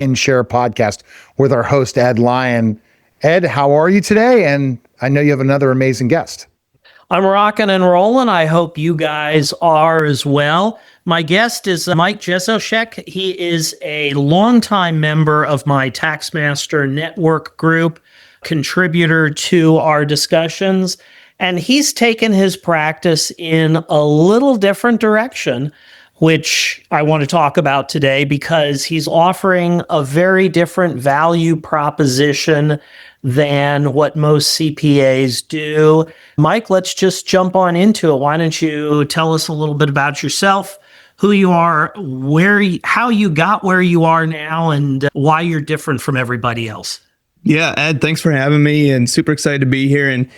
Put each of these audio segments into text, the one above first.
Lyon Share Podcast with our host, Ed Lyon. Ed, how are you today? And I know you have another amazing guest. I'm rocking and rolling. I hope you guys are as well. My guest is Mike Jesowshek. He is a longtime member of my Taxmaster Network group, contributor to our discussions, and he's taken his practice in a little different direction, which I want to talk about today because he's offering a very different value proposition than what most CPAs do. Mike, let's just jump on into it. Why don't you tell us a little bit about yourself, who you are, how you got where you are now, and why you're different from everybody else. Yeah, Ed, thanks for having me, and super excited to be here. And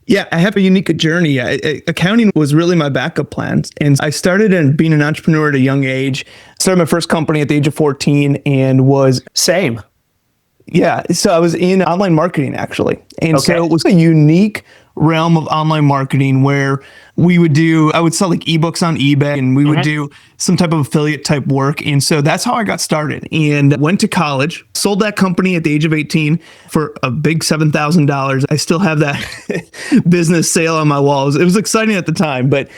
yeah, I have a unique journey. Accounting was really my backup plan. And I started in being an entrepreneur at a young age. Started my first company at the age of 14 and was... Same. Yeah. So I was in online marketing, actually. And Okay. So it was a unique realm of online marketing where I would sell like ebooks on eBay, and we would do some type of affiliate type work. And so that's how I got started and went to college, sold that company at the age of 18 for a big $7,000. I still have that business sale on my walls. It was exciting at the time, but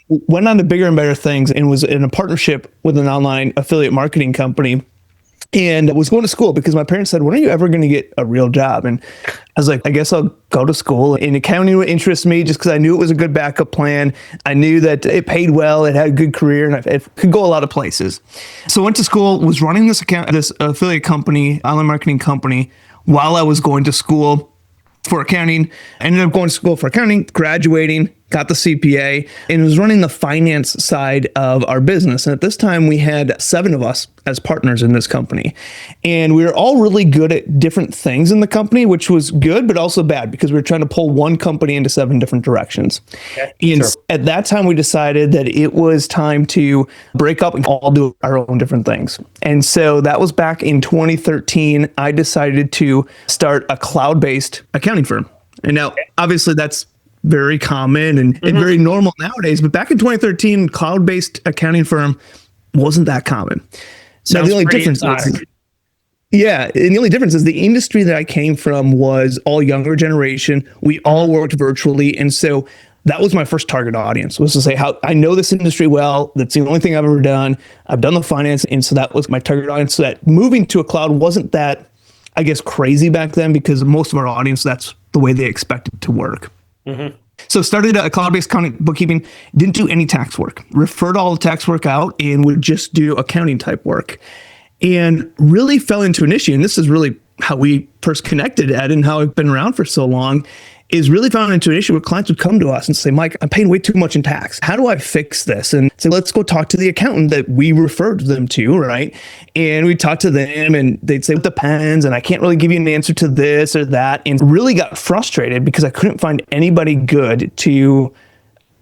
went on to bigger and better things and was in a partnership with an online affiliate marketing company. And I was going to school because my parents said, when are you ever going to get a real job? And I was like, I guess I'll go to school. And accounting would interest me just because I knew it was a good backup plan. I knew that it paid well, it had a good career, and it could go a lot of places. So I went to school, was running this affiliate company, online marketing company, while I was going to school for accounting. I ended up going to school for accounting, graduating, got the CPA, and was running the finance side of our business. And at this time, we had 7 of us as partners in this company. And we were all really good at different things in the company, which was good, but also bad because we were trying to pull one company into 7 different directions. Okay, and at that time, we decided that it was time to break up and all do our own different things. And so that was back in 2013. I decided to start a cloud-based accounting firm. And now, obviously, that's very common and very normal nowadays. But back in 2013, cloud-based accounting firm wasn't that common. So the only difference is, and the only difference is the industry that I came from was all younger generation. We all worked virtually. And so that was my first target audience, was to say how I know this industry well. That's the only thing I've ever done. I've done the finance. And so that was my target audience. So that moving to a cloud wasn't that, I guess, crazy back then because most of our audience, that's the way they expected to work. So started a cloud-based accounting bookkeeping, didn't do any tax work, referred all the tax work out and would just do accounting type work, and really fell into an issue. And this is really how we first connected, Ed, and how I've been around for so long, is really found into an issue where clients would come to us and say, Mike, I'm paying way too much in tax. How do I fix this? And say, let's go talk to the accountant that we referred them to, right? And we talked to them and they'd say, it depends. And I can't really give you an answer to this or that. And really got frustrated because I couldn't find anybody good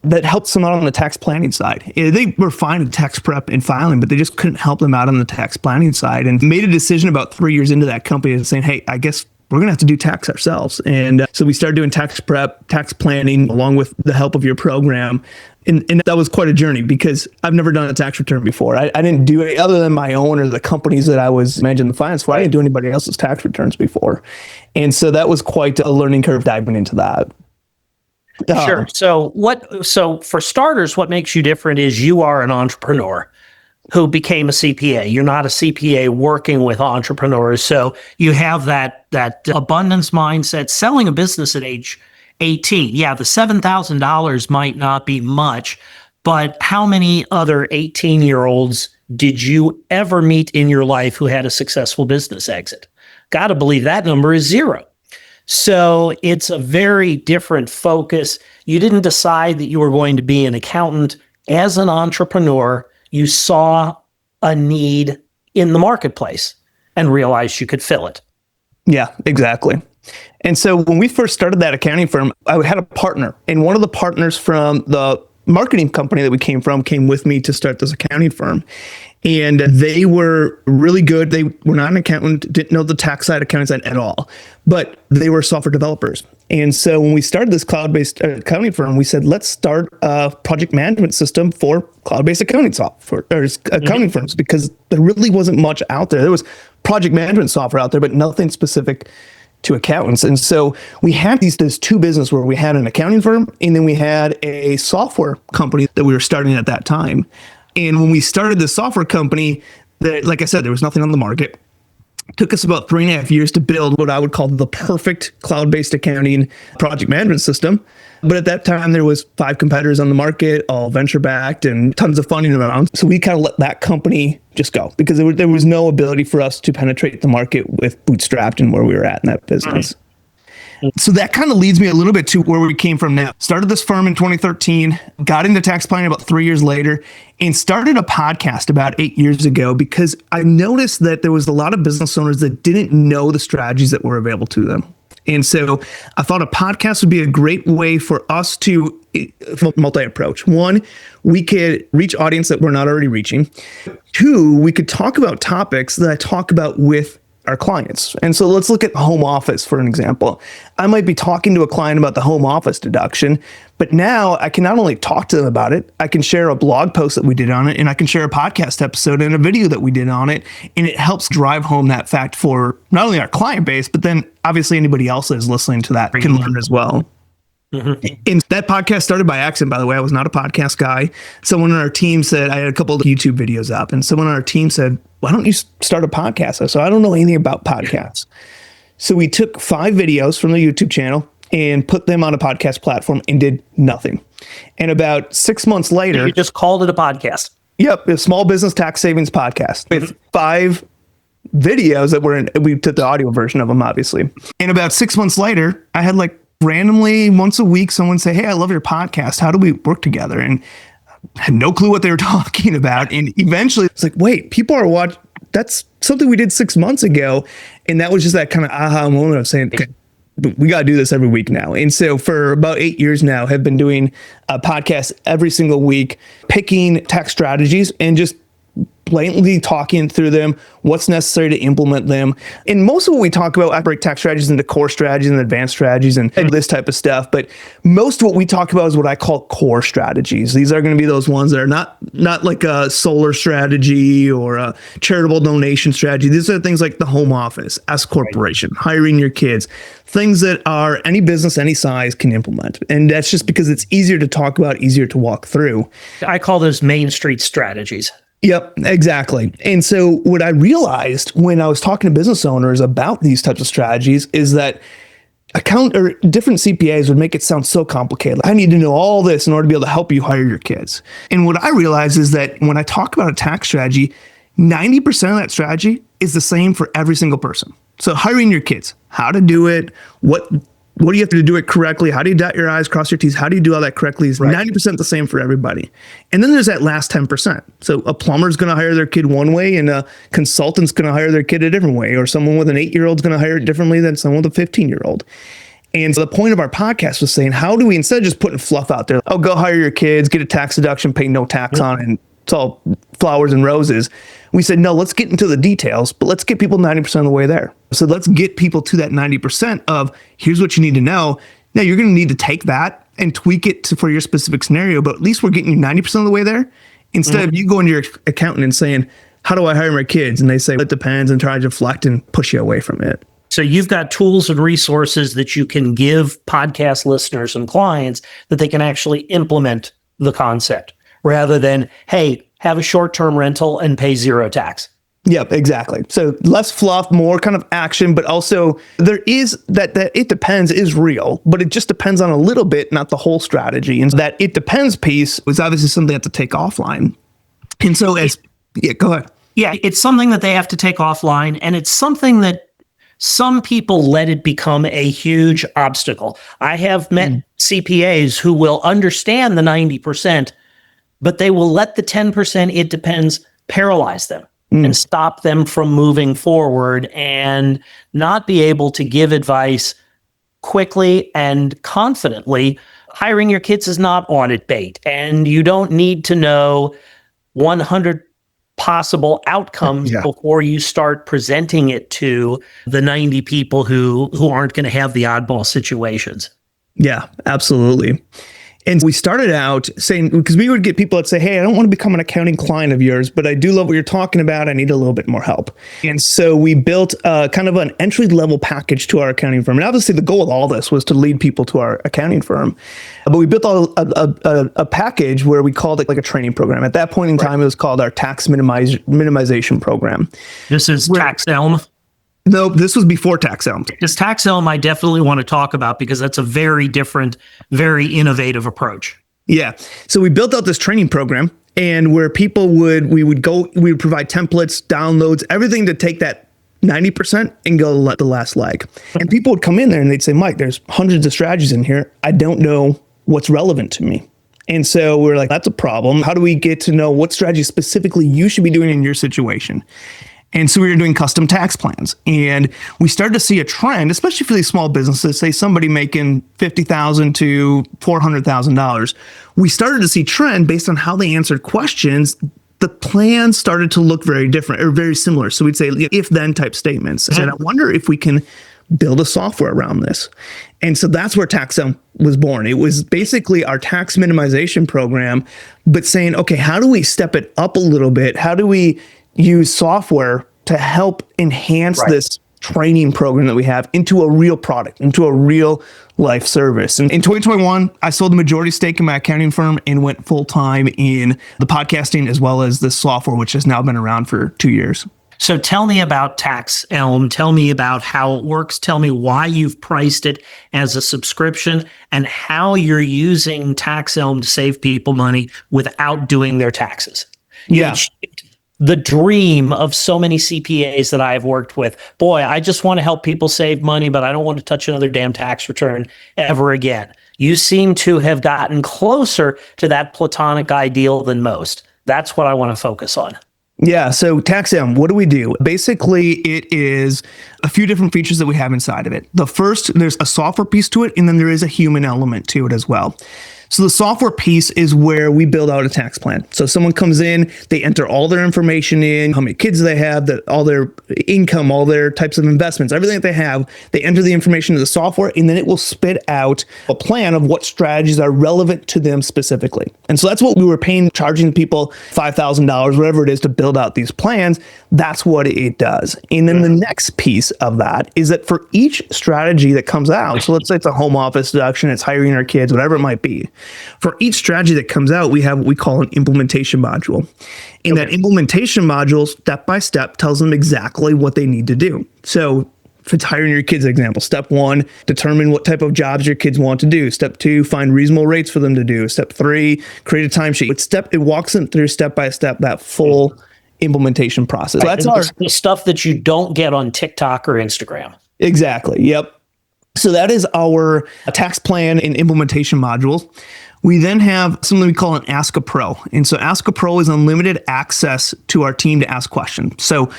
that helped them out on the tax planning side. They were fine in tax prep and filing, but they just couldn't help them out on the tax planning side, and made a decision about 3 years into that company and saying, hey, I guess we're going to have to do tax ourselves. And so we started doing tax prep, tax planning, along with the help of your program. And that was quite a journey because I've never done a tax return before. I didn't do it other than my own or the companies that I was managing the finance for. I didn't do anybody else's tax returns before. And so that was quite a learning curve diving into that. Sure. So for starters, what makes you different is you are an entrepreneur who became a CPA. You're not a CPA working with entrepreneurs. So you have that abundance mindset, selling a business at age 18. Yeah, the $7,000 might not be much, but how many other 18-year-olds did you ever meet in your life who had a successful business exit? Got to believe that number is 0. So it's a very different focus. You didn't decide that you were going to be an accountant. As an entrepreneur, you saw a need in the marketplace and realized you could fill it. Yeah, exactly. And so when we first started that accounting firm, I had a partner, and one of the partners from the marketing company that we came from came with me to start this accounting firm. And they were really good. They were not an accountant, didn't know the tax side, accounting side at all, but they were software developers. And so when we started this cloud-based accounting firm, we said, let's start a project management system for cloud-based accounting software or accounting firms, because there really wasn't much out there. There was project management software out there, but nothing specific to accountants. And so we had these two businesses where we had an accounting firm and then we had a software company that we were starting at that time. And when we started the software company, like I said, there was nothing on the market. It took us about 3.5 years to build what I would call the perfect cloud-based accounting project management system. But at that time, there was 5 competitors on the market, all venture-backed and tons of funding around. So we kind of let that company just go because there was no ability for us to penetrate the market with bootstrapped and where we were at in that business. So that kind of leads me a little bit to where we came from now. Started this firm in 2013, got into tax planning about 3 years later, and started a podcast about 8 years ago because I noticed that there was a lot of business owners that didn't know the strategies that were available to them. And so I thought a podcast would be a great way for us to multi-approach. 1, we could reach audience that we're not already reaching. 2, we could talk about topics that I talk about with our clients. And so let's look at home office for an example. I might be talking to a client about the home office deduction, but now I can not only talk to them about it, I can share a blog post that we did on it, and I can share a podcast episode and a video that we did on it. And it helps drive home that fact for not only our client base, but then obviously anybody else that is listening to that can learn as well. Mm-hmm. And that podcast started by accident, by the way. I was not a podcast guy. Someone on our team said, I had a couple of YouTube videos up, and someone on our team said, why don't you start a podcast? So I don't know anything about podcasts. So we took 5 videos from the YouTube channel and put them on a podcast platform and did nothing. And about 6 months later, you just called it a podcast. Yep, a small business tax savings podcast with 5 videos that were in. We took the audio version of them, obviously. And about 6 months later, I had randomly once a week, someone say, hey, I love your podcast. How do we work together? And I had no clue what they were talking about. And eventually it's like, wait, people are watching. That's something we did 6 months ago. And that was just that kind of aha moment of saying, okay, we got to do this every week now. And so for about 8 years now, have been doing a podcast every single week, picking tax strategies and just blatantly talking through them, what's necessary to implement them. And most of what we talk about, I break tax strategies into core strategies and advanced strategies and this type of stuff. But most of what we talk about is what I call core strategies. These are going to be those ones that are not like a solar strategy or a charitable donation strategy. These are things like the home office, S corporation, hiring your kids, things that are any business, any size can implement. And that's just because it's easier to talk about, easier to walk through. I call those Main Street strategies. Yep, exactly. And so what I realized when I was talking to business owners about these types of strategies is that different CPAs would make it sound so complicated. I need to know all this in order to be able to help you hire your kids. And what I realized is that when I talk about a tax strategy, 90% of that strategy is the same for every single person. So hiring your kids, how to do it, what do you have to do it correctly? How do you dot your I's, cross your T's? How do you do all that correctly? Is 90% the same for everybody. And then there's that last 10%. So a plumber's going to hire their kid one way and a consultant's going to hire their kid a different way, or someone with an 8-year-old is going to hire it differently than someone with a 15-year-old. And so the point of our podcast was saying, how do we, instead of just putting fluff out there, oh, go hire your kids, get a tax deduction, pay no tax on it, and it's all flowers and roses. We said, no, let's get into the details, but let's get people 90% of the way there. So let's get people to that 90% of here's what you need to know. Now you're going to need to take that and tweak it for your specific scenario, but at least we're getting you 90% of the way there. Instead of you going to your accountant and saying, how do I hire my kids? And they say, it depends, and try to deflect and push you away from it. So you've got tools and resources that you can give podcast listeners and clients that they can actually implement the concept rather than, hey, have a short-term rental and pay 0 tax. Yep, exactly. So less fluff, more kind of action, but also there is that it depends is real, but it just depends on a little bit, not the whole strategy. And that it depends piece was obviously something they have to take offline. And so go ahead. Yeah, it's something that they have to take offline, and it's something that some people let it become a huge obstacle. I have met CPAs who will understand the 90%, but they will let the 10% it depends paralyze them and stop them from moving forward and not be able to give advice quickly and confidently. Hiring your kids is not audit bait, and you don't need to know 100 possible outcomes before you start presenting it to the 90 people who aren't going to have the oddball situations. Yeah, absolutely. And we started out saying, because we would get people that say, hey, I don't want to become an accounting client of yours, but I do love what you're talking about. I need a little bit more help. And so we built kind of an entry level package to our accounting firm. And obviously the goal of all this was to lead people to our accounting firm. But we built a package where we called it like a training program. At that point in time, it was called our tax minimization program. This is TaxElm. No, this was before TaxElm. Because TaxElm, I definitely want to talk about because that's a very different, very innovative approach. Yeah. So we built out this training program, and where people we would provide templates, downloads, everything to take that 90% and go the last leg. And people would come in there and they'd say, Mike, there's hundreds of strategies in here. I don't know what's relevant to me. And so we're like, that's a problem. How do we get to know what strategy specifically you should be doing in your situation? And so we were doing custom tax plans, and we started to see a trend, especially for these small businesses, say somebody making $50,000 to $400,000. We started to see trend based on how they answered questions. The plans started to look very different or very similar. So we'd say if then type statements. And I wonder if we can build a software around this. And so that's where TaxElm was born. It was basically our tax minimization program, but saying, okay, how do we step it up a little bit? How do we use software to help enhance this training program that we have into a real product, into a real life service? And in 2021, I sold the majority stake in my accounting firm and went full time in the podcasting as well as the software, which has now been around for 2 years. So tell me about TaxElm. Tell me about how it works. Tell me why you've priced it as a subscription and how you're using TaxElm to save people money without doing their taxes. Yeah. The dream of so many CPAs that I've worked with. Boy, I just want to help people save money, but I don't want to touch another damn tax return ever again. You seem to have gotten closer to that platonic ideal than most. That's what I want to focus on. Yeah. So TaxElm, what do we do? Basically, it is a few different features that we have inside of it. The first, there's a software piece to it, and then there is a human element to it as well. So the software piece is where we build out a tax plan. So someone comes in, they enter all their information in, how many kids they have, all their income, all their types of investments, everything that they have, they enter the information into the software, and then it will spit out a plan of what strategies are relevant to them specifically. And so that's what we were charging people $5,000, whatever it is, to build out these plans. That's what it does. And then the next piece of that is that for each strategy that comes out, so let's say it's a home office deduction, it's hiring our kids, whatever it might be. For each strategy that comes out, we have what we call an implementation module. And that implementation module, step by step, tells them exactly what they need to do. So if it's hiring your kids, example, step 1, determine what type of jobs your kids want to do. Step 2, find reasonable rates for them to do. Step 3, create a timesheet. It walks them through step by step that full implementation process. So that's the stuff that you don't get on TikTok or Instagram. Exactly. Yep. So that is our tax plan and implementation modules. We then have something we call an Ask a Pro. And so Ask a Pro is unlimited access to our team to ask questions. So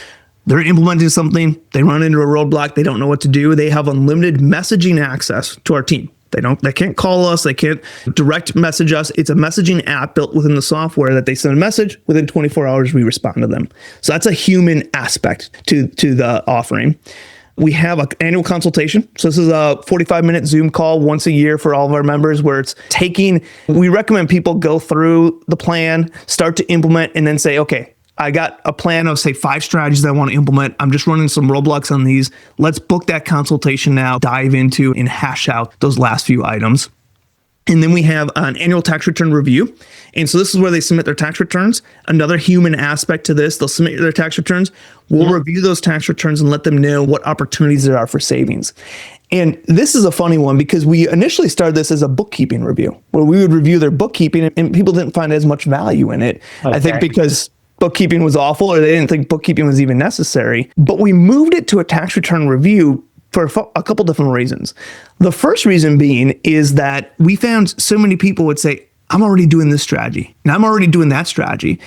they're implementing something, they run into a roadblock, they don't know what to do. They have unlimited messaging access to our team. They can't call us, they can't direct message us. It's a messaging app built within the software that they send a message, within 24 hours we respond to them. So that's a human aspect to the offering. We have an annual consultation. So this is a 45-minute Zoom call once a year for all of our members where we recommend people go through the plan, start to implement, and then say, okay, I got a plan of, say, 5 strategies that I want to implement. I'm just running some roadblocks on these. Let's book that consultation now, dive into and hash out those last few items. And then we have an annual tax return review. And so this is where they submit their tax returns. Another human aspect to this, they'll submit their tax returns. We'll review those tax returns and let them know what opportunities there are for savings. And this is a funny one because we initially started this as a bookkeeping review where we would review their bookkeeping and people didn't find as much value in it. Okay. I think because bookkeeping was awful or they didn't think bookkeeping was even necessary. But we moved it to a tax return review for a couple different reasons. The first reason being is that we found so many people would say, I'm already doing this strategy and I'm already doing that strategy.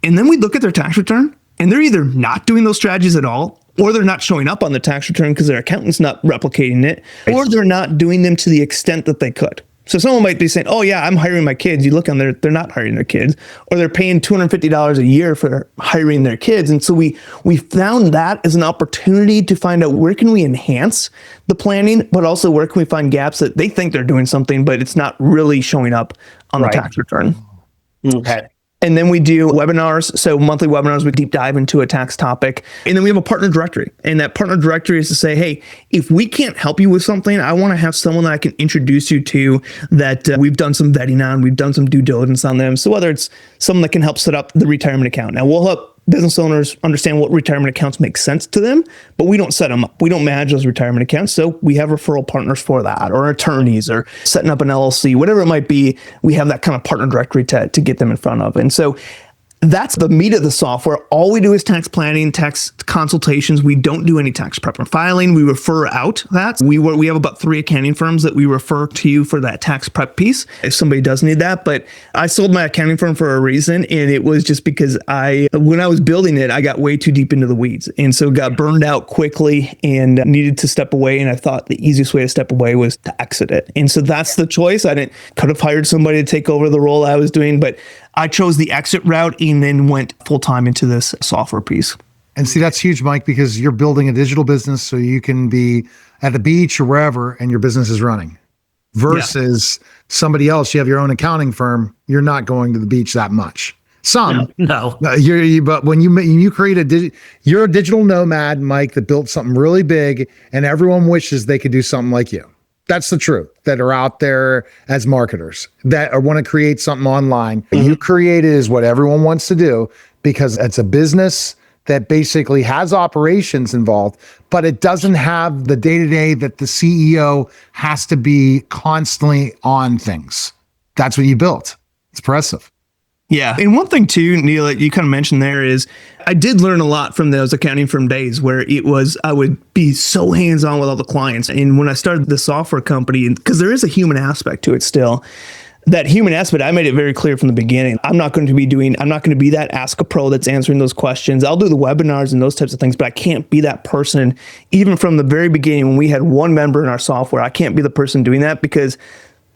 And then we look at their tax return and they're either not doing those strategies at all, or they're not showing up on the tax return because their accountant's not replicating it, or they're not doing them to the extent that they could. So someone might be saying, oh yeah, I'm hiring my kids. You look on there, they're not hiring their kids, or they're paying $250 a year for hiring their kids. And so we found that as an opportunity to find out where can we enhance the planning, but also where can we find gaps that they think they're doing something, but it's not really showing up on the tax return. Okay. And then we do webinars. So monthly webinars, we deep dive into a tax topic. And then we have a partner directory. And that partner directory is to say, hey, if we can't help you with something, I want to have someone that I can introduce you to that we've done some vetting on, we've done some due diligence on them. So whether it's someone that can help set up the retirement account. Now we'll help business owners understand what retirement accounts make sense to them, but we don't set them up. We don't manage those retirement accounts. So we have referral partners for that, or attorneys, or setting up an LLC, whatever it might be. We have that kind of partner directory to get them in front of. And so that's the meat of the software. All we do is tax planning, tax consultations. We don't do any tax prep or filing. We refer out that. We have about 3 accounting firms that we refer to for that tax prep piece if somebody does need that. But I sold my accounting firm for a reason, and it was just because when I was building it, I got way too deep into the weeds, and so got burned out quickly and needed to step away. And I thought the easiest way to step away was to exit it. And so that's the choice. Could have hired somebody to take over the role I was doing, but I chose the exit route and then went full time into this software piece. And see, that's huge, Mike, because you're building a digital business so you can be at the beach or wherever and your business is running. Versus somebody else, you have your own accounting firm, you're not going to the beach that much. No. But when you create you're a digital nomad, Mike, that built something really big, and everyone wishes they could do something like you. That's the truth, that are out there as marketers that want to create something online. What you created is what everyone wants to do, because it's a business that basically has operations involved, but it doesn't have the day-to-day that the CEO has to be constantly on things. That's what you built. It's impressive. Yeah. And one thing too, Neil, that you kind of mentioned there is I did learn a lot from those accounting firm days where I would be so hands-on with all the clients. And when I started the software company, because there is a human aspect to it still, that human aspect, I made it very clear from the beginning. I'm not going to be that Ask a Pro that's answering those questions. I'll do the webinars and those types of things, but I can't be that person. Even from the very beginning, when we had one member in our software, I can't be the person doing that, because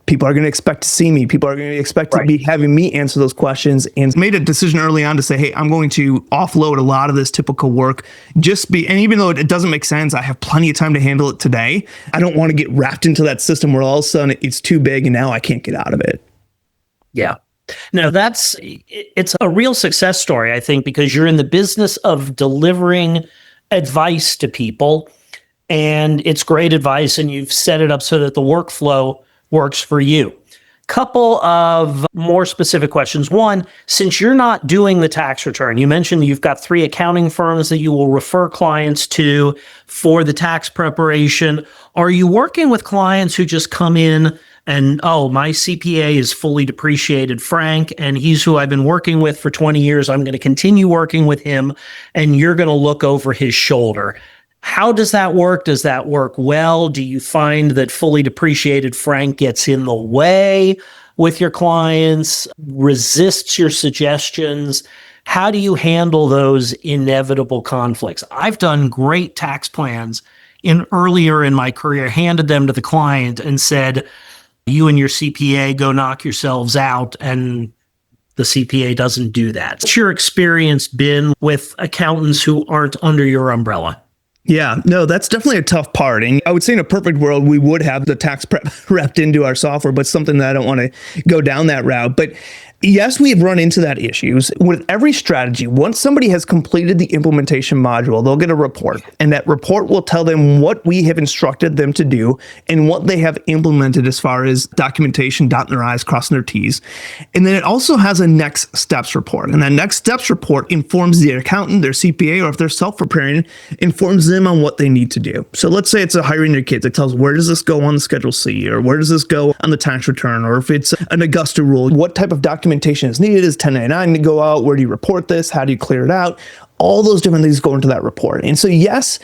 people are going to expect to see me. People are going to expect to be having me answer those questions, and made a decision early on to say, hey, I'm going to offload a lot of this typical work. And even though it doesn't make sense, I have plenty of time to handle it today. I don't want to get wrapped into that system where all of a sudden it's too big and now I can't get out of it. Yeah. No, it's a real success story, I think, because you're in the business of delivering advice to people, and it's great advice, and you've set it up so that the workflow works for you. Couple of more specific questions. One, since you're not doing the tax return, you mentioned you've got 3 accounting firms that you will refer clients to for the tax preparation. Are you working with clients who just come in and, oh, my CPA is fully depreciated, Frank, and he's who I've been working with for 20 years. I'm going to continue working with him, and you're going to look over his shoulder? How does that work? Does that work well? Do you find that fully depreciated Frank gets in the way with your clients, resists your suggestions? How do you handle those inevitable conflicts? I've done great tax plans earlier in my career, handed them to the client and said, you and your CPA go knock yourselves out, and the CPA doesn't do that. What's your experience been with accountants who aren't under your umbrella? Yeah, no, that's definitely a tough part. And I would say in a perfect world, we would have the tax prep wrapped into our software, but something that I don't want to go down that route. But yes, we have run into that issues with every strategy. Once somebody has completed the implementation module, they'll get a report, and that report will tell them what we have instructed them to do and what they have implemented as far as documentation, dotting their I's, crossing their T's. And then it also has a next steps report. And that next steps report informs the accountant, their CPA, or if they're self-preparing, informs them on what they need to do. So let's say it's a hiring your kids. It tells where does this go on the Schedule C, or where does this go on the tax return, or if it's an Augusta rule, what type of documentation is needed. Is 1099 to go out? Where do you report this? How do you clear it out? All those different things go into that report. And so yes,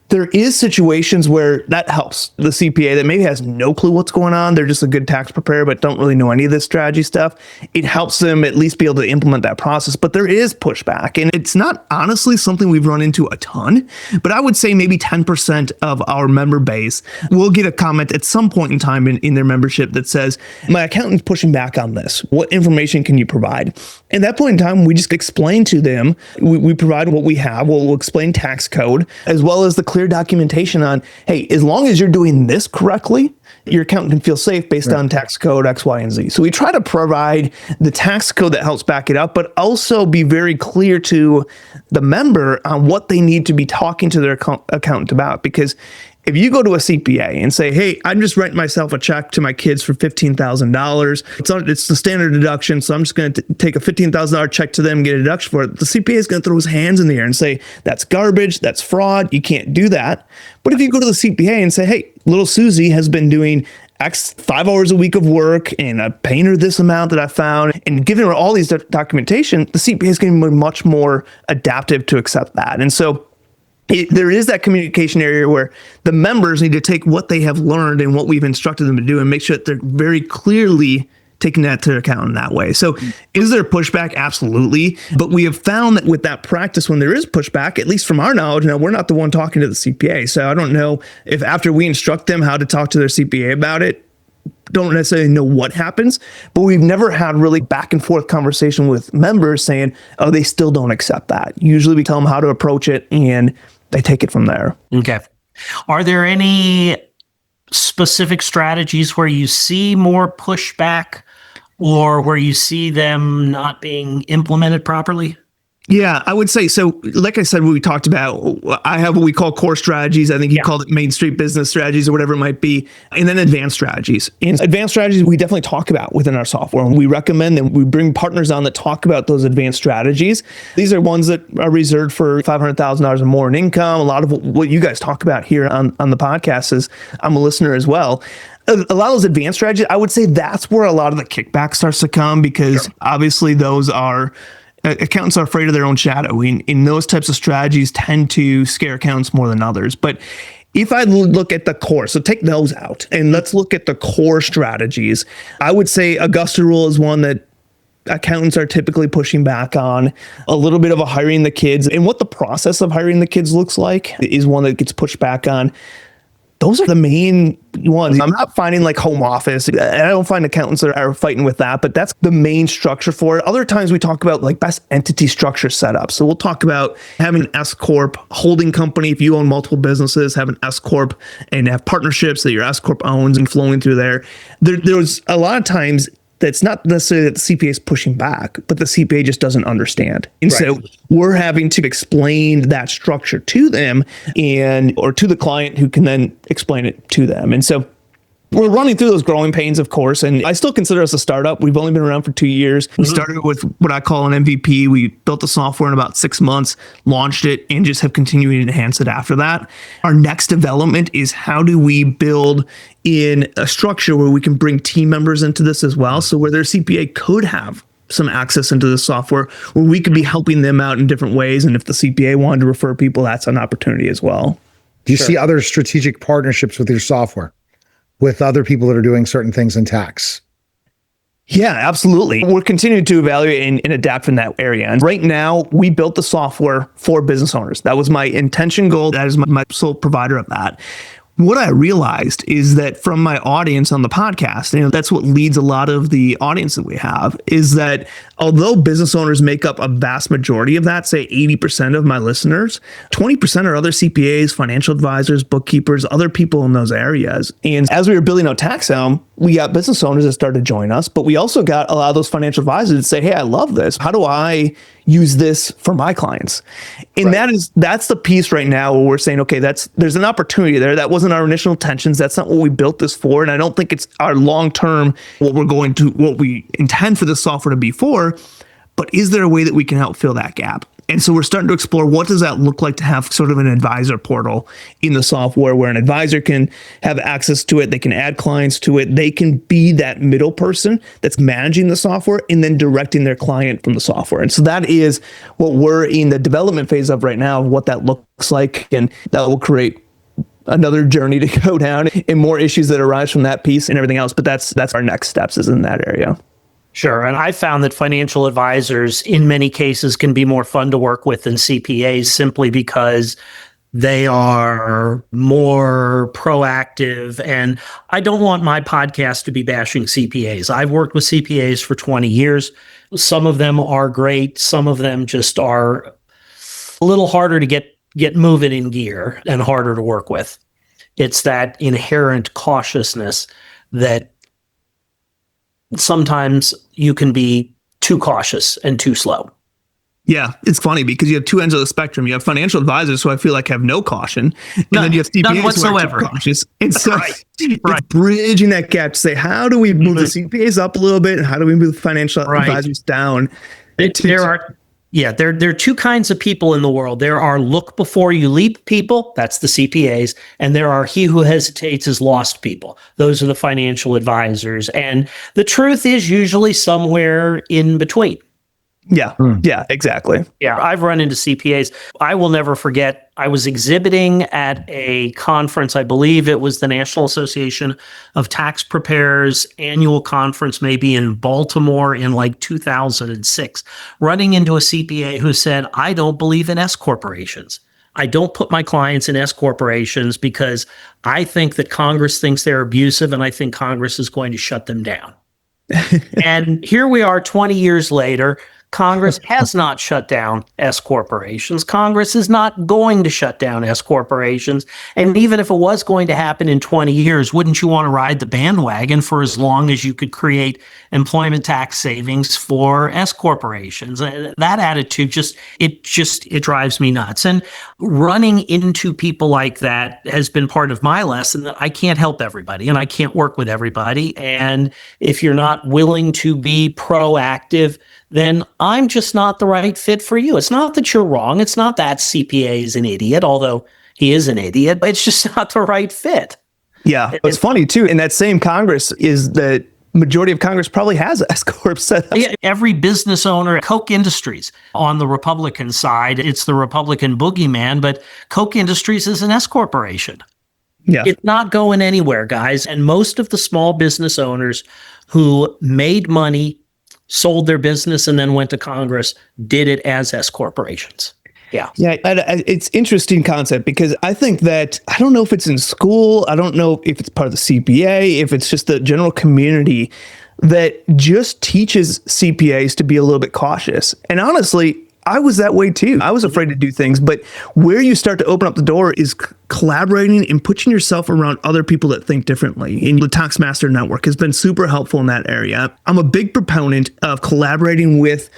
there is situations where that helps the CPA that maybe has no clue what's going on. They're just a good tax preparer, but don't really know any of this strategy stuff. It helps them at least be able to implement that process. But there is pushback, and it's not honestly something we've run into a ton, but I would say maybe 10% of our member base will get a comment at some point in time in their membership that says, my accountant's pushing back on this. What information can you provide? At that point in time, we just explain to them, we provide what we have. We'll explain tax code, as well as the clear documentation on, hey, as long as you're doing this correctly, your accountant can feel safe based on tax code X, Y, and Z. So we try to provide the tax code that helps back it up, but also be very clear to the member on what they need to be talking to their accountant about. Because if you go to a CPA and say, hey, I'm just writing myself a check to my kids for $15,000, it's the standard deduction, so I'm just going to take a $15,000 check to them and get a deduction for it, the CPA is going to throw his hands in the air and say, that's garbage, that's fraud, you can't do that. But if you go to the CPA and say, hey, little Susie has been doing X 5 hours a week of work and I'm paying her this amount that I found, and giving her all these documentation, the CPA is going to be much more adaptive to accept that. And so there is that communication area where the members need to take what they have learned and what we've instructed them to do and make sure that they're very clearly taking that to account in that way. So is there pushback? Absolutely. But we have found that with that practice, when there is pushback, at least from our knowledge, now we're not the one talking to the CPA. So I don't know if after we instruct them how to talk to their CPA about it, don't necessarily know what happens, but we've never had really back and forth conversation with members saying, oh, they still don't accept that. Usually we tell them how to approach it and they take it from there. Okay. Are there any specific strategies where you see more pushback or where you see them not being implemented properly? Yeah, I would say so. Like I said, what we talked about, I have what we call core strategies. I think you called it Main Street business strategies or whatever it might be. And then advanced strategies. And advanced strategies we definitely talk about within our software. And we recommend them. We bring partners on that talk about those advanced strategies. These are ones that are reserved for $500,000 or more in income. A lot of what you guys talk about here on the podcast is I'm a listener as well. A lot of those advanced strategies, I would say that's where a lot of the kickback starts to come because obviously those are... accountants are afraid of their own shadow. In those types of strategies tend to scare accountants more than others. But if I look at the core, so take those out and let's look at the core strategies. I would say Augusta rule is one that accountants are typically pushing back on. A little bit of a hiring the kids and what the process of hiring the kids looks like is one that gets pushed back on. Those are the main ones. I'm not finding like home office. I don't find accountants that are fighting with that, but that's the main structure for it. Other times we talk about like best entity structure setup. So we'll talk about having an S Corp holding company. If you own multiple businesses, have an S Corp and have partnerships that your S Corp owns and flowing through there. There's a lot of times that's not necessarily that the CPA is pushing back, but the CPA just doesn't understand. And so we're having to explain that structure to them or to the client who can then explain it to them. And so we're running through those growing pains, of course, and I still consider us a startup. We've only been around for 2 years. We started with what I call an MVP. We built the software in about 6 months, launched it, and just have continued to enhance it after that. Our next development is how do we build in a structure where we can bring team members into this as well, so where their CPA could have some access into the software, where we could be helping them out in different ways. And if the CPA wanted to refer people, that's an opportunity as well. Do you see other strategic partnerships with your software? With other people that are doing certain things in tax? Yeah, absolutely. We're continuing to evaluate and adapt in that area. And right now, we built the software for business owners. That was my intention goal. That is my sole provider of that. What I realized is that from my audience on the podcast, that's what leads a lot of the audience that we have, is that although business owners make up a vast majority of that, say 80% of my listeners, 20% are other CPAs, financial advisors, bookkeepers, other people in those areas. And as we were building out TaxElm, we got business owners that started to join us, but we also got a lot of those financial advisors that say, hey, I love this. How do I use this for my clients? And that's the piece right now where we're saying, okay, there's an opportunity there. That wasn't our initial intentions. That's not what we built this for. And I don't think it's our long-term, what we intend for this software to be for, but is there a way that we can help fill that gap? And so we're starting to explore what does that look like to have sort of an advisor portal in the software where an advisor can have access to it. They can add clients to it. They can be that middle person that's managing the software and then directing their client from the software. And so that is what we're in the development phase of right now, of what that looks looks like, and that will create another journey to go down and more issues that arise from that piece and everything else. But that's our next steps is in that area. Sure. And I found that financial advisors in many cases can be more fun to work with than CPAs simply because they are more proactive. And I don't want my podcast to be bashing CPAs. I've worked with CPAs for 20 years. Some of them are great. Some of them just are a little harder to get moving in gear and harder to work with. It's that inherent cautiousness that sometimes you can be too cautious and too slow. Yeah, it's funny because you have two ends of the spectrum. You have financial advisors who I feel like have no caution, and then you have CPAs whatsoever. Who are too cautious. And so Right. it's bridging that gap to say, how do we move the CPAs up a little bit, and how do we move financial advisors down? There are two kinds of people in the world. There are look before you leap people, that's the CPAs, and there are he who hesitates is lost people. Those are the financial advisors. And the truth is usually somewhere in between. Yeah, yeah, exactly. Yeah, I've run into CPAs. I will never forget, I was exhibiting at a conference, I believe it was the National Association of Tax Preparers annual conference, maybe in Baltimore in like 2006, running into a CPA who said, I don't believe in S corporations. I don't put my clients in S corporations because I think that Congress thinks they're abusive and I think Congress is going to shut them down. And here we are 20 years later. Congress has not shut down S corporations. Congress is not going to shut down S corporations. And even if it was going to happen in 20 years, wouldn't you want to ride the bandwagon for as long as you could create employment tax savings for S corporations? That attitude it drives me nuts. And running into people like that has been part of my lesson that I can't help everybody and I can't work with everybody. And if you're not willing to be proactive, then I'm just not the right fit for you. It's not that you're wrong. It's not that CPA is an idiot, although he is an idiot, but it's just not the right fit. Yeah. It's funny too. In that same Congress is the majority of Congress probably has S Corp set up. Yeah, every business owner, Coke Industries on the Republican side, it's the Republican boogeyman, but Coke Industries is an S corporation. Yeah. It's not going anywhere, guys. And most of the small business owners who made money, sold their business, and then went to Congress, did it as S corporations. Yeah. Yeah. It's interesting concept because I think that, I don't know if it's in school, I don't know if it's part of the CPA, if it's just the general community that just teaches CPAs to be a little bit cautious. And honestly, I was that way too. I was afraid to do things, but where you start to open up the door is collaborating and putting yourself around other people that think differently. And the Taxmaster Network has been super helpful in that area. I'm a big proponent of collaborating with,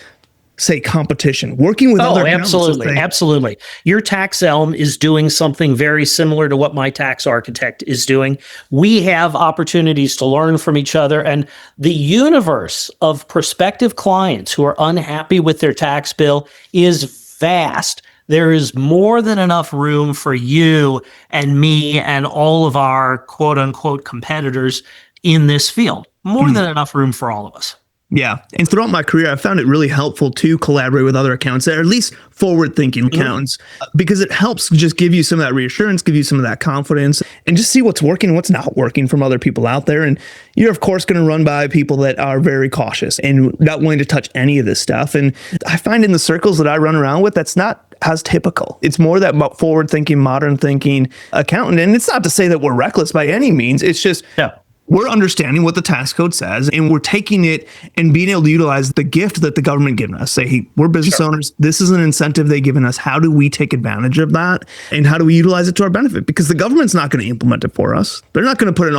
say, competition, working with other accountants. Absolutely. Your TaxElm is doing something very similar to what my tax architect is doing. We have opportunities to learn from each other, and the universe of prospective clients who are unhappy with their tax bill is vast. There is more than enough room for you and me and all of our quote unquote competitors in this field. More than enough room for all of us. Yeah. And throughout my career, I found it really helpful to collaborate with other accountants, or at least forward-thinking accountants, because it helps just give you some of that reassurance, give you some of that confidence, and just see what's working and what's not working from other people out there. And you're, of course, going to run by people that are very cautious and not willing to touch any of this stuff. And I find in the circles that I run around with, that's not as typical. It's more that forward-thinking, modern-thinking accountant. And it's not to say that we're reckless by any means. It's just... Yeah. We're understanding what the tax code says, and we're taking it and being able to utilize the gift that the government given us. Say, hey, we're business owners. This is an incentive they've given us. How do we take advantage of that? And how do we utilize it to our benefit? Because the government's not going to implement it for us. They're not going to put an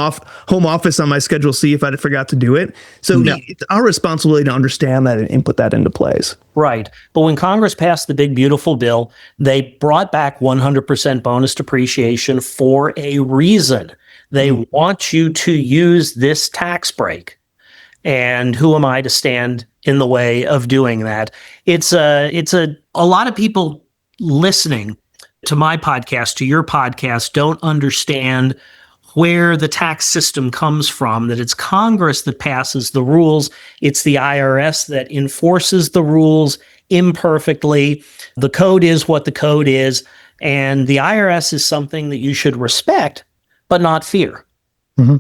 home office on my Schedule C if I forgot to do it. So it's our responsibility to understand that and put that into place. Right. But when Congress passed the big, beautiful bill, they brought back 100% bonus depreciation for a reason. They want you to use this tax break. And who am I to stand in the way of doing that? It's a lot of people listening to my podcast, to your podcast, don't understand where the tax system comes from, that it's Congress that passes the rules. It's the IRS that enforces the rules imperfectly. The code is what the code is. And the IRS is something that you should respect, but not fear. Mm-hmm.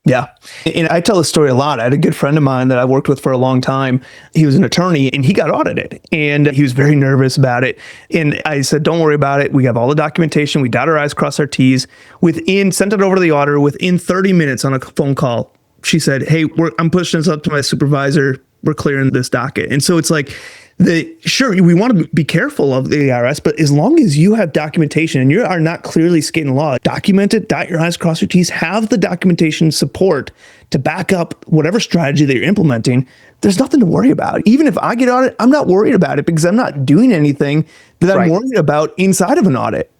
Yeah. And I tell this story a lot. I had a good friend of mine that I worked with for a long time. He was an attorney and he got audited and he was very nervous about it. And I said, don't worry about it. We have all the documentation. We dot our I's, cross our T's. Sent it over to the auditor within 30 minutes on a phone call. She said, hey, I'm pushing this up to my supervisor. We're clearing this docket. And so it's like, sure, we want to be careful of the IRS, but as long as you have documentation and you are not clearly skating the law, document it, dot your I's, cross your T's, have the documentation support to back up whatever strategy that you're implementing, there's nothing to worry about. Even if I get audited, I'm not worried about it because I'm not doing anything that I'm worried about inside of an audit.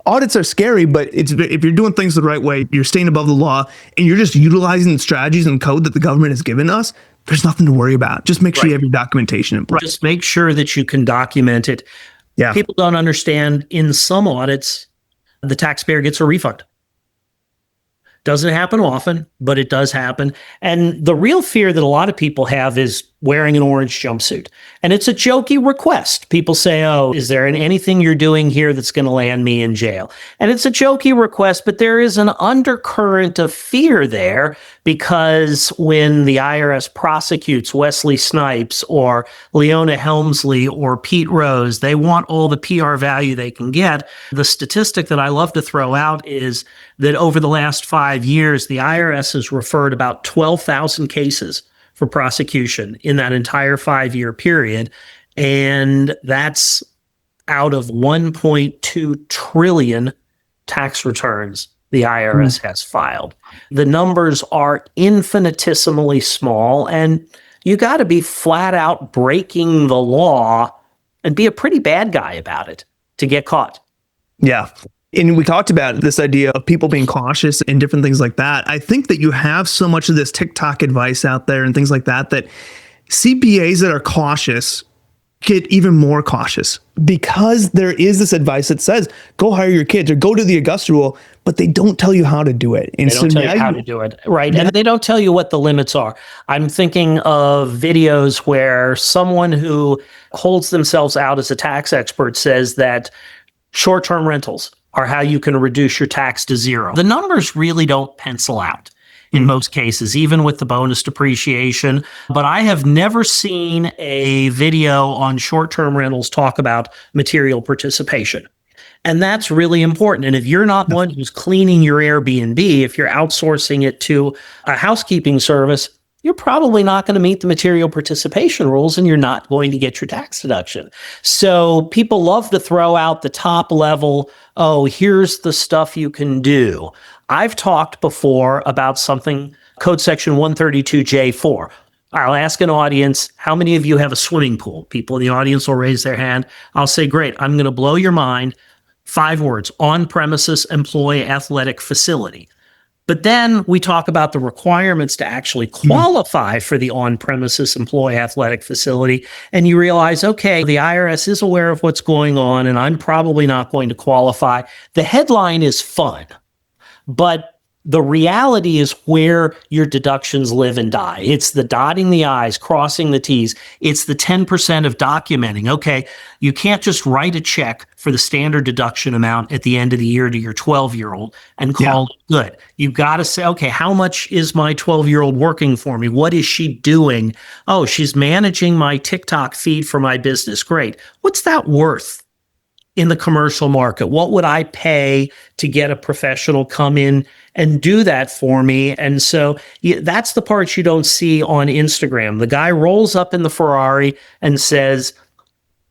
Audits are scary, but if you're doing things the right way, you're staying above the law, and you're just utilizing the strategies and code that the government has given us, there's nothing to worry about. Just make sure you have your documentation in place. Just make sure that you can document it. Yeah. People don't understand, in some audits, the taxpayer gets a refund. Doesn't happen often, but it does happen. And the real fear that a lot of people have is wearing an orange jumpsuit. And it's a jokey request. People say, oh, is there anything you're doing here that's going to land me in jail? And it's a jokey request, but there is an undercurrent of fear there, because when the IRS prosecutes Wesley Snipes or Leona Helmsley or Pete Rose, they want all the PR value they can get. The statistic that I love to throw out is that over the last 5 years, the IRS has referred about 12,000 cases for prosecution in that entire 5-year period. And that's out of 1.2 trillion tax returns the IRS has filed. The numbers are infinitesimally small, and you got to be flat out breaking the law and be a pretty bad guy about it to get caught. Yeah. And we talked about this idea of people being cautious and different things like that. I think that you have so much of this TikTok advice out there and things like that, that CPAs that are cautious get even more cautious, because there is this advice that says, go hire your kids or go to the Augusta rule, but they don't tell you how to do it. And they don't tell you how to do it. Right. And they don't tell you what the limits are. I'm thinking of videos where someone who holds themselves out as a tax expert says that short-term rentals are how you can reduce your tax to zero. The numbers really don't pencil out in most cases, even with the bonus depreciation. But I have never seen a video on short-term rentals talk about material participation. And that's really important. And if you're not one who's cleaning your Airbnb, if you're outsourcing it to a housekeeping service, you're probably not going to meet the material participation rules, and you're not going to get your tax deduction. So people love to throw out the top level, oh, here's the stuff you can do. I've talked before about something, Code Section 132J4. I'll ask an audience, how many of you have a swimming pool? People in the audience will raise their hand. I'll say, great, I'm going to blow your mind. 5 words: on-premises employee athletic facility. But then we talk about the requirements to actually qualify for the on-premises employee athletic facility. And you realize, okay, the IRS is aware of what's going on, and I'm probably not going to qualify. The headline is fun, but the reality is where your deductions live and die. It's the dotting the I's, crossing the T's. It's the 10% of documenting. Okay, you can't just write a check for the standard deduction amount at the end of the year to your 12-year-old and call it good. You've got to say, okay, how much is my 12-year-old working for me? What is she doing? Oh, she's managing my TikTok feed for my business. Great. What's that worth in the commercial market? What would I pay to get a professional come in and do that for me? And so that's the part you don't see on Instagram. The guy rolls up in the Ferrari and says,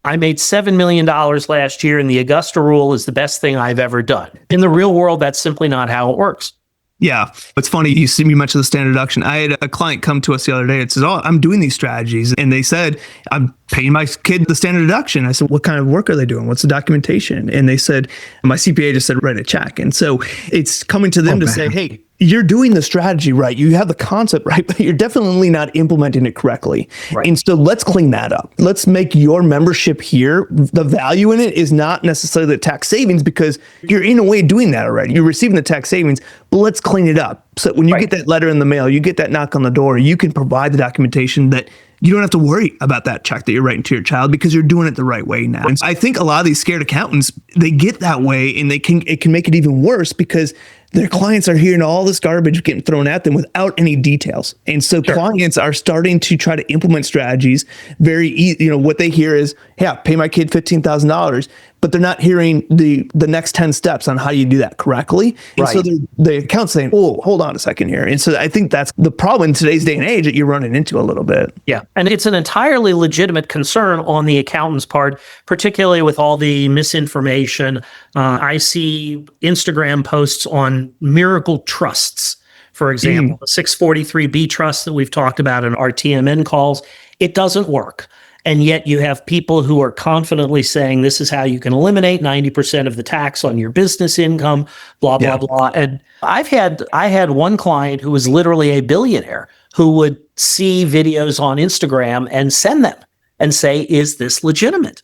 I made $7 million last year, and the Augusta rule is the best thing I've ever done. In the real world, that's simply not how it works. Yeah. It's funny. You mentioned the standard deduction. I had a client come to us the other day and says, oh, I'm doing these strategies. And they said, I'm paying my kid the standard deduction. I said, what kind of work are they doing? What's the documentation? And they said, my CPA just said, write a check. And so it's coming to them to say, hey, you're doing the strategy right. You have the concept right, but you're definitely not implementing it correctly. Right. And so let's clean that up. Let's make your membership here, the value in it is not necessarily the tax savings, because you're in a way doing that already. You're receiving the tax savings, but let's clean it up. So when you get that letter in the mail, you get that knock on the door, you can provide the documentation that you don't have to worry about that check that you're writing to your child because you're doing it the right way now. And I think a lot of these scared accountants, they get that way, and it can make it even worse because their clients are hearing all this garbage getting thrown at them without any details. And so clients are starting to try to implement strategies very easy. What they hear is, yeah, pay my kid $15,000, but they're not hearing the next 10 steps on how you do that correctly. And so the accountant's saying, oh, hold on a second here. And so I think that's the problem in today's day and age that you're running into a little bit. Yeah. And it's an entirely legitimate concern on the accountant's part, particularly with all the misinformation. I see Instagram posts on miracle trusts, for example, the 643B trust that we've talked about in our TMN calls. It doesn't work. And yet you have people who are confidently saying this is how you can eliminate 90% of the tax on your business income, blah, blah, blah. And I had one client who was literally a billionaire who would see videos on Instagram and send them and say, is this legitimate?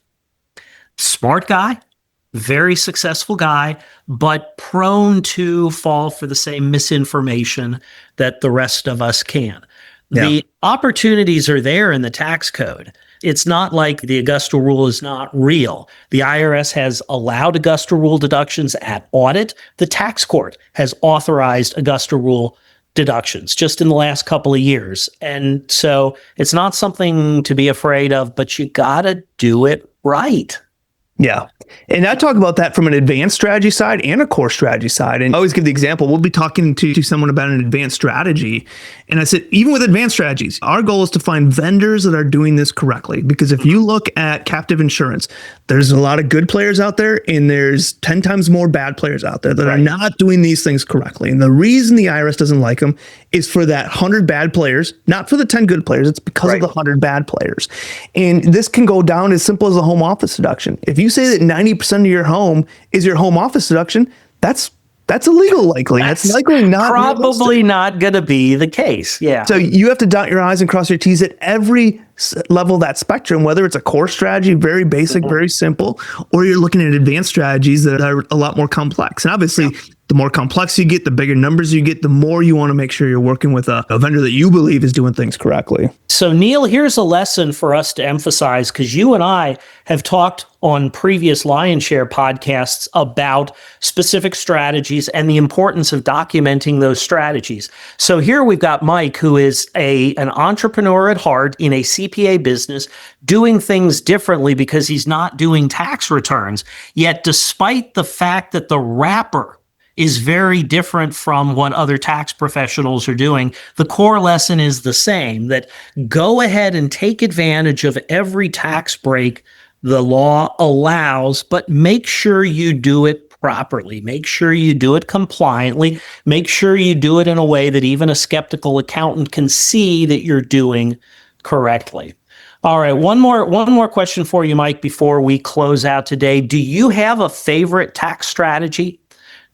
Smart guy, very successful guy, but prone to fall for the same misinformation that the rest of us can. The opportunities are there in the tax code. It's not like the Augusta rule is not real. The IRS has allowed Augusta rule deductions at audit. The tax court has authorized Augusta rule deductions just in the last couple of years. And so it's not something to be afraid of, but you got to do it right. Yeah. And I talk about that from an advanced strategy side and a core strategy side. And I always give the example, we'll be talking to someone about an advanced strategy. And I said, even with advanced strategies, our goal is to find vendors that are doing this correctly. Because if you look at captive insurance, there's a lot of good players out there, and there's 10 times more bad players out there that are not doing these things correctly. And the reason the IRS doesn't like them is for that 100 bad players, not for the 10 good players. It's because of the 100 bad players. And this can go down as simple as a home office deduction. If you say that 90% of your home is your home office deduction, that's illegal likely. That's likely not probably not going to be the case. Yeah. So you have to dot your I's and cross your T's at every level of that spectrum, whether it's a core strategy, very basic, very simple, or you're looking at advanced strategies that are a lot more complex. And obviously, the more complex you get, the bigger numbers you get, the more you want to make sure you're working with a vendor that you believe is doing things correctly. So Neil, here's a lesson for us to emphasize, because you and I have talked on previous Lyon Share podcasts about specific strategies and the importance of documenting those strategies. So here we've got Mike, who is an entrepreneur at heart in a CPA business, doing things differently because he's not doing tax returns. Yet despite the fact that the wrapper is very different from what other tax professionals are doing, the core lesson is the same, that go ahead and take advantage of every tax break the law allows, but make sure you do it properly. Make sure you do it compliantly. Make sure you do it in a way that even a skeptical accountant can see that you're doing correctly. All right, one more question for you, Mike, before we close out today. Do you have a favorite tax strategy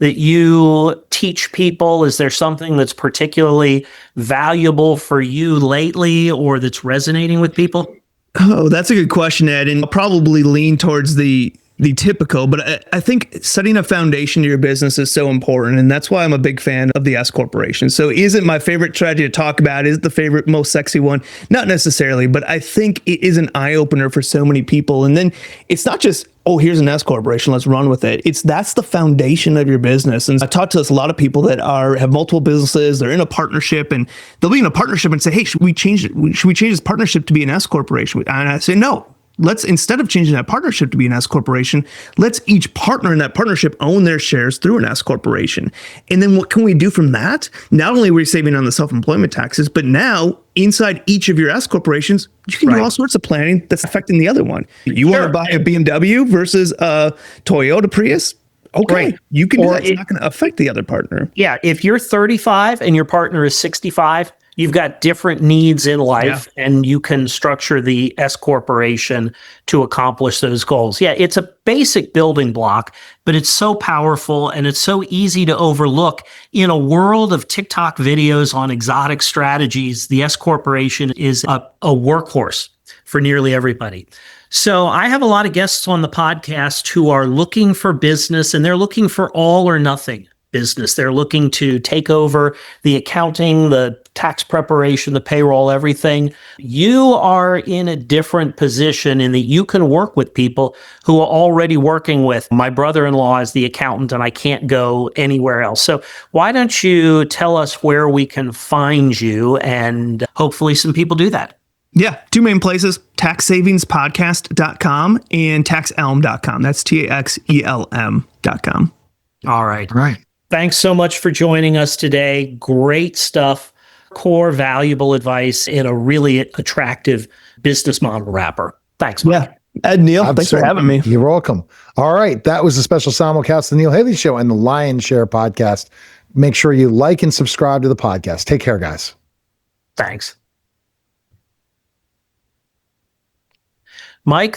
that you teach people? Is there something that's particularly valuable for you lately or that's resonating with people? Oh, that's a good question, Ed. And I'll probably lean towards the typical, but I think setting a foundation to your business is so important. And that's why I'm a big fan of the S Corporation. So is it my favorite strategy to talk about? Is it the favorite, most sexy one? Not necessarily, but I think it is an eye opener for so many people. And then it's not just, oh, here's an S Corporation, let's run with it. That's the foundation of your business. And I've talked to a lot of people that have multiple businesses, they're in a partnership, and they'll be in a partnership and say, hey, should we change it? Should we change this partnership to be an S Corporation? And I say, no. Let's, instead of changing that partnership to be an S Corporation, let's each partner in that partnership own their shares through an S Corporation. And then what can we do from that? Not only are we saving on the self-employment taxes, but now inside each of your S Corporations, you can do all sorts of planning that's affecting the other one. You want to buy a BMW versus a Toyota Prius? Okay, you can do that. It's not going to affect the other partner. Yeah, if you're 35 and your partner is 65, you've got different needs in life, and you can structure the S Corporation to accomplish those goals. Yeah, it's a basic building block, but it's so powerful and it's so easy to overlook. In a world of TikTok videos on exotic strategies, the S Corporation is a workhorse for nearly everybody. So I have a lot of guests on the podcast who are looking for business, and they're looking for all or nothing business. They're looking to take over the accounting, the tax preparation, the payroll, everything. You are in a different position in that you can work with people who are already working with. My brother-in-law is the accountant and I can't go anywhere else. So why don't you tell us where we can find you, and hopefully some people do that. Yeah, two main places, taxsavingspodcast.com and taxelm.com. That's TAXELM.com. All right. Right. Thanks so much for joining us today. Great stuff. Core, valuable advice in a really attractive business model wrapper. Thanks, Mike. Yeah. Ed, Neil, thanks for having me. You're welcome. All right. That was a special simulcast of the Neil Haley Show and the Lyon Share Podcast. Make sure you like and subscribe to the podcast. Take care, guys. Thanks. Mike,